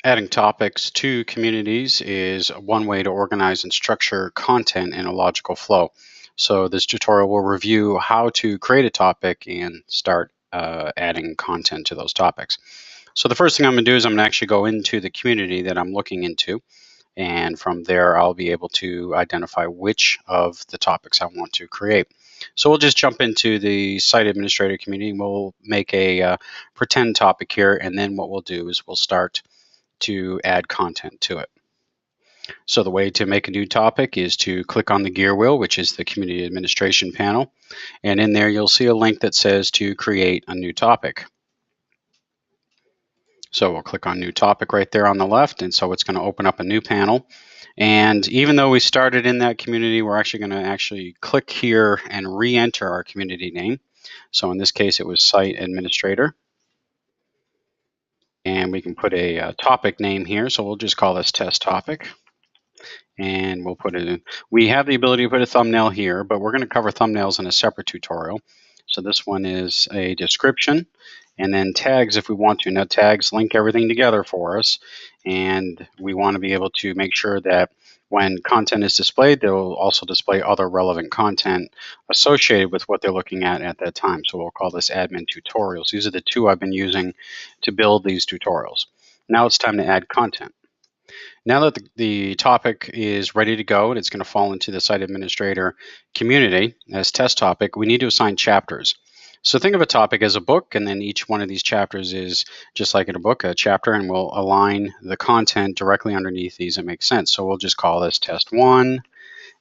Adding topics to communities is one way to organize and structure content in a logical flow. So, this tutorial will review how to create a topic and start adding content to those topics. So, the first thing I'm going to do is I'm going to actually go into the community that I'm looking into. And from there, I'll be able to identify which of the topics I want to create. So we'll just jump into the site administrator community. We'll make a pretend topic here, and then what we'll do is we'll start to add content to it. So the way to make a new topic is to click on the gear wheel, which is the community administration panel. And in there, you'll see a link that says to create a new topic. So we'll click on new topic right there on the left. And so it's going to open up a new panel. And even though we started in that community, we're actually going to click here and re-enter our community name. So in this case, it was site administrator. And we can put a topic name here. So we'll just call this test topic. And we'll put it in. We have the ability to put a thumbnail here, but we're going to cover thumbnails in a separate tutorial. So this one is a description, and then tags if we want to. Now tags link everything together for us, and we want to be able to make sure that when content is displayed, they will also display other relevant content associated with what they're looking at that time. So we'll call this admin tutorials. These are the two I've been using to build these tutorials. Now it's time to add content. Now that the topic is ready to go and it's going to fall into the site administrator community as test topic, we need to assign chapters. So think of a topic as a book, and then each one of these chapters is just like in a book, a chapter, and we'll align the content directly underneath these. It makes sense. So we'll just call this test 1,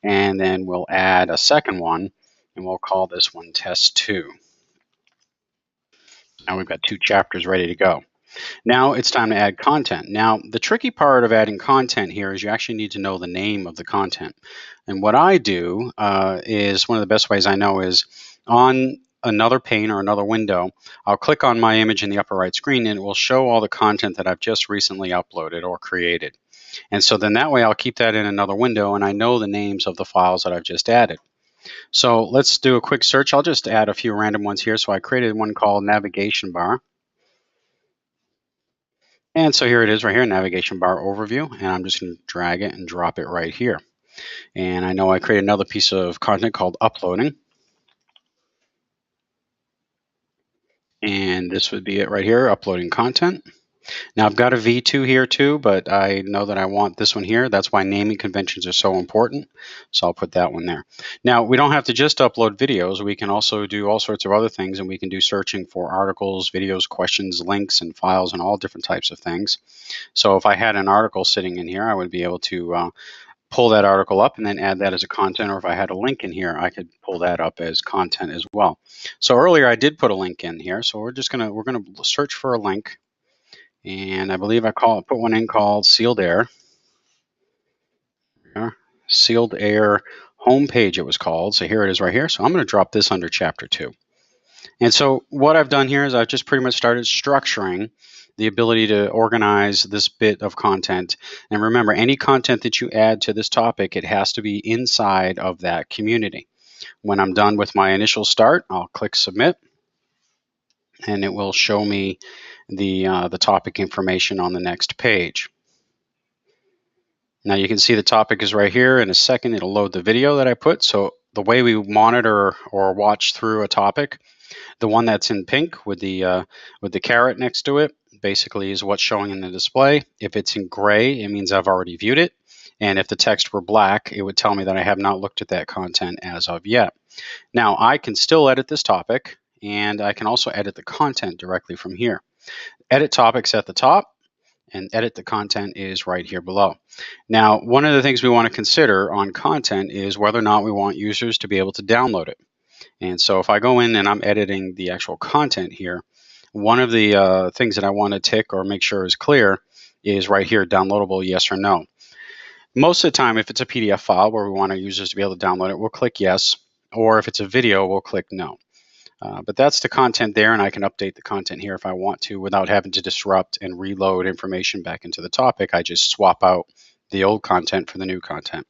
and then we'll add a second one, and we'll call this one test 2. Now we've got 2 chapters ready to go. Now it's time to add content. Now, the tricky part of adding content here is you actually need to know the name of the content. And what I do is one of the best ways I know is on another pane or another window, I'll click on my image in the upper right screen and it will show all the content that I've just recently uploaded or created. And so then that way I'll keep that in another window and I know the names of the files that I've just added. So let's do a quick search. I'll just add a few random ones here. So I created one called navigation bar. And so here it is right here, navigation bar overview, and I'm just going to drag it and drop it right here. And I know I create another piece of content called uploading. And this would be it right here, uploading content. Now I've got a V2 here too, but I know that I want this one here. That's why naming conventions are so important. So I'll put that one there. Now we don't have to just upload videos. We can also do all sorts of other things, and we can do searching for articles, videos, questions, links, and files, and all different types of things. So if I had an article sitting in here, I would be able to pull that article up and then add that as a content, or if I had a link in here, I could pull that up as content as well. So earlier I did put a link in here, so we're gonna search for a link. And I believe I put one in called Sealed Air. Sealed Air homepage it was called. So here it is right here. So I'm going to drop this under chapter 2. And so what I've done here is I've just pretty much started structuring the ability to organize this bit of content. And remember, any content that you add to this topic, it has to be inside of that community. When I'm done with my initial start, I'll click submit, and it will show me the topic information on the next page. Now you can see the topic is right here. In a second, it'll load the video that I put. So the way we monitor or watch through a topic, the one that's in pink with the caret next to it, basically is what's showing in the display. If it's in gray, it means I've already viewed it. And if the text were black, it would tell me that I have not looked at that content as of yet. Now I can still edit this topic, and I can also edit the content directly from here. Edit topics at the top, and edit the content is right here below. Now, one of the things we want to consider on content is whether or not we want users to be able to download it. And so if I go in and I'm editing the actual content here, one of the things that I want to tick or make sure is clear is right here, downloadable, yes or no. Most of the time, if it's a PDF file where we want our users to be able to download it, we'll click yes. Or if it's a video, we'll click no. But that's the content there, and I can update the content here if I want to without having to disrupt and reload information back into the topic. I just swap out the old content for the new content.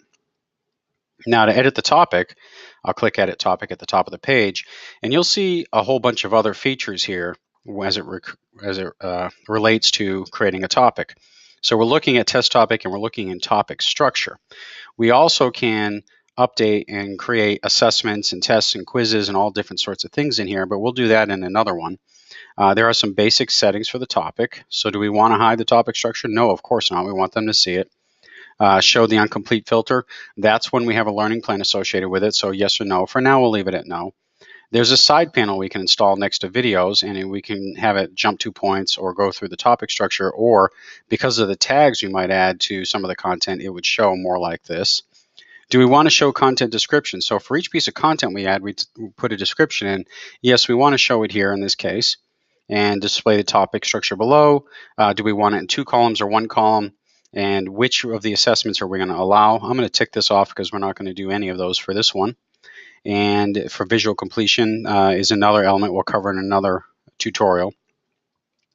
Now to edit the topic, I'll click Edit Topic at the top of the page, and you'll see a whole bunch of other features here as it relates to creating a topic. So we're looking at test topic and we're looking in topic structure. We also can update and create assessments and tests and quizzes and all different sorts of things in here, but we'll do that in another one. There are some basic settings for the topic. So do we want to hide the topic structure? No, of course not. We want them to see it. Show the incomplete filter. That's when we have a learning plan associated with it. So yes or no. For now, we'll leave it at no. There's a side panel we can install next to videos, and we can have it jump 2 points or go through the topic structure, or because of the tags we might add to some of the content, it would show more like this. Do we want to show content description? So for each piece of content we add, we put a description in. Yes, we want to show it here in this case and display the topic structure below. Do we want it in 2 columns or 1 column? And which of the assessments are we going to allow? I'm going to tick this off because we're not going to do any of those for this one. And for visual completion is another element we'll cover in another tutorial.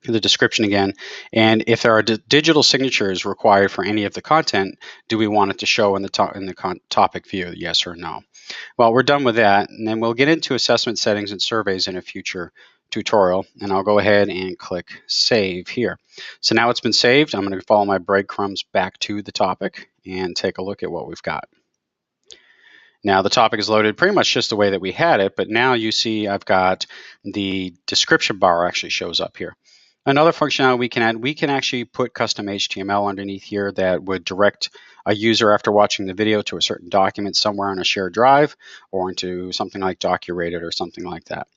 The description again, and if there are digital signatures required for any of the content, do we want it to show in the topic view, yes or no? Well, we're done with that, and then we'll get into assessment settings and surveys in a future tutorial, and I'll go ahead and click save here. So now it's been saved. I'm going to follow my breadcrumbs back to the topic and take a look at what we've got. Now the topic is loaded pretty much just the way that we had it, but now you see I've got the description bar actually shows up here. Another functionality we can add, we can actually put custom HTML underneath here that would direct a user after watching the video to a certain document somewhere on a shared drive or into something like Docurated or something like that.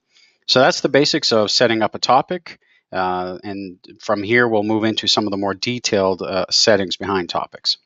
So that's the basics of setting up a topic. And from here, we'll move into some of the more detailed settings behind topics.